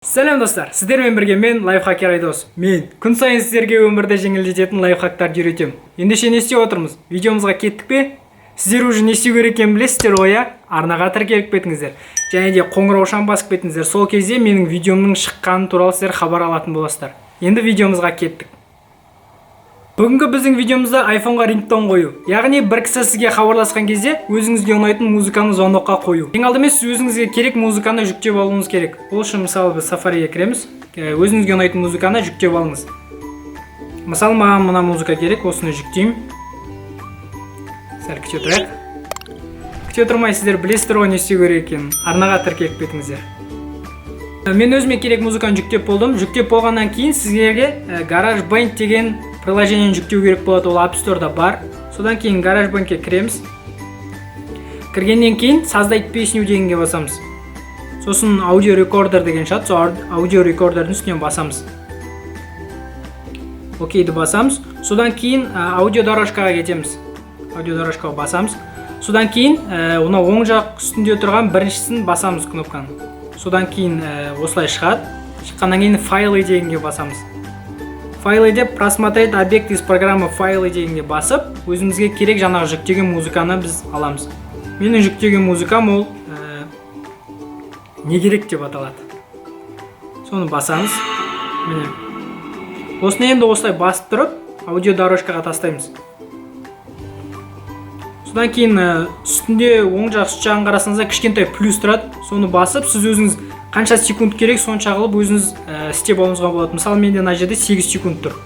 Сәлем достар, сіздермен бірге мен лайфхакер Айдос. Мен күн сайын сіздерге өмірді жеңілдететін лайфхактарды үйретемін. Ендеше не істеп отырмыз? Видеомызға кеттік пе? Сіздер уже не істеу керек екенін білесіздер ғой, иә? Арнаға тіркеліп кетіңіздер. Және де қоңыраушан басып кетіңіздер. Сол кезде менің видеомның шыққаны туралы сіздер хабар алатын боласыздар. Енді видеомызға кеттік. Бүгінгі біздің видеомызда iPhone-ға рингтон қою. Яғни бір кісі сізге хабарласқан кезде өзіңізге ұнайтын музыканы звонокқа қою. Ең алдымен сіз өзіңізге керек музыканы жүктеп алуыңыз керек. Ол үшін мысалы біз Safari'ге кіреміз. Өзіңізге ұнайтын музыканы жүктеп алыңыз. Мысалы маған мына музыка керек, осыны жүктеймін. Сәл күте тұрайық. Күте тұрмай сіздер білесіздер ғой не істеу керек екенін. Арнаға тіркеліп кетіңіздер. Мен өзіме керек музыканы жүктеп болдым. Жүктеп болғаннан кейін сіздерге GarageBand деген приложениені жүктеу керек болады, ол App Store'да бар. Содан кейін GarageBand'ке кіреміз. Кіргеннен кейін создать песню дегенге басамыз. Сосын аудио рекордер деген шығады, сол аудио рекордердің үстінен басамыз. Окейді басамыз. Содан кейін аудио дорожкаға кетеміз. Аудио дорожкаға басамыз. Содан кейін оң жақ үстінде тұрған біріншісін басамыз кнопканы. Содан кейін осылай шығады. Шыққаннан кейін файлы дегенге басамыз. Файлы деп просмотреть объект из программы файлы дегенге басып, өзімізге керек жаңағы жүктеген музыканы біз аламыз. Менің жүктеген музыкам ол не керек деп аталады. Соны басамыз. Міне. Осыны енді осылай басып тұрып, аудио дорожкаға тастаймыз. Содан кейін үстінде оң жақ үст жағын қарасаңызда кішкентай плюс тұрады. Соны басып, сіз өзіңіз қанша секунд керек сонша қылып өзіңіз істеп алуыңызға болады. Мысалы менде мына жерде 8 секунд тұр.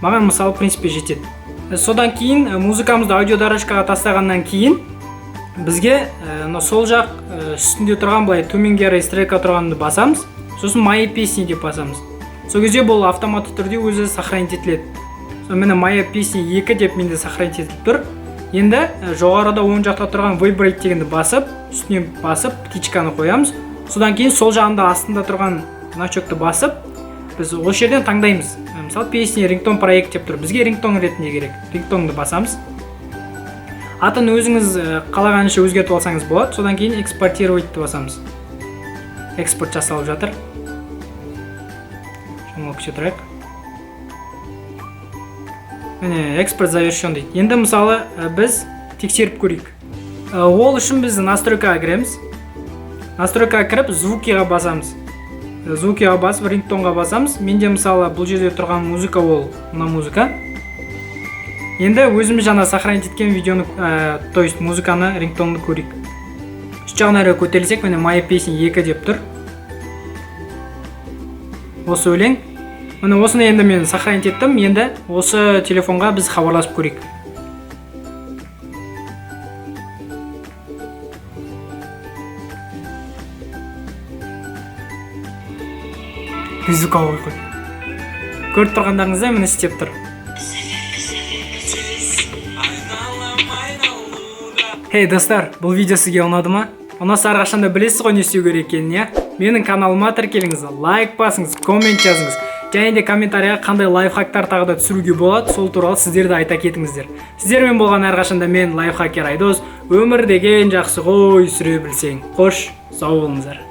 Маған мысалы в принципе жетеді. Содан кейін музыкамызды аудио дорожкаға тастағаннан кейін бізге сол жақ үстінде тұрған былай төменге қарай стрелка тұрғанды басамыз. Сосын мои песни деп басамыз. Сол кезде бұл автоматты түрде өзі сохранить етіледі. Міне моя песни 2 деп менде сохранить етіліп тұр. Енді жоғарыда оң жақта тұрған vibrate дегенді басып, үстіне басып птичканы қоямыз. Содан кейін сол жағында астында тұрған значокты басып, біз осы жерден таңдаймыз. Мысалы песни рингтон проект деп тұр. Бізге рингтон ретінде керек. Рингтонды басамыз. Атын өзіңіз қалағанынша өзгертіп алсаңыз болады. Содан кейін экспортировать басамыз. Экспорт жасалып жатыр. Шоңғы күше тұрайық. Міне экспорт завершен дейді. Енді мысалы біз тексеріп көрейік. Ол үшін біз настройкаға кіреміз. Настройкаға кіріп звукиға басамыз. Звукиға басып рингтонға басамыз. Менде мысалы бұл жерде тұрған музыка ол мына музыка. Енді өзіміз жаңа сохранить еткен видеоны, то есть музыканы рингтонды көрейік. Үш жағына қарай көтерілсек, міне моя песня 2 деп тұр. Осы өлең. Міне осыны енді мен сохранить еттім. Енді осы телефонға біз хабарласып көрейік. Звукқа қой. Көріп тұрғандарыңызда міне істеп тұр. Хей достар, бұл видео сізге ұнады ма? Ұнаса әрқашанда білесіз ғой не істеу керек екенін, иә? Менің каналыма тіркеліңіз, лайк басыңыз, коммент жазыңыз. Және де комментарияға қандай лайфхактар тағы да түсіруге болады, сол туралы сіздер де айта кетіңіздер. Сіздермен болған әрқашанда мен лайфхакер Айдос. Өмір деген жақсы ғой, сүре білсең. Қош, сау болыңыздар.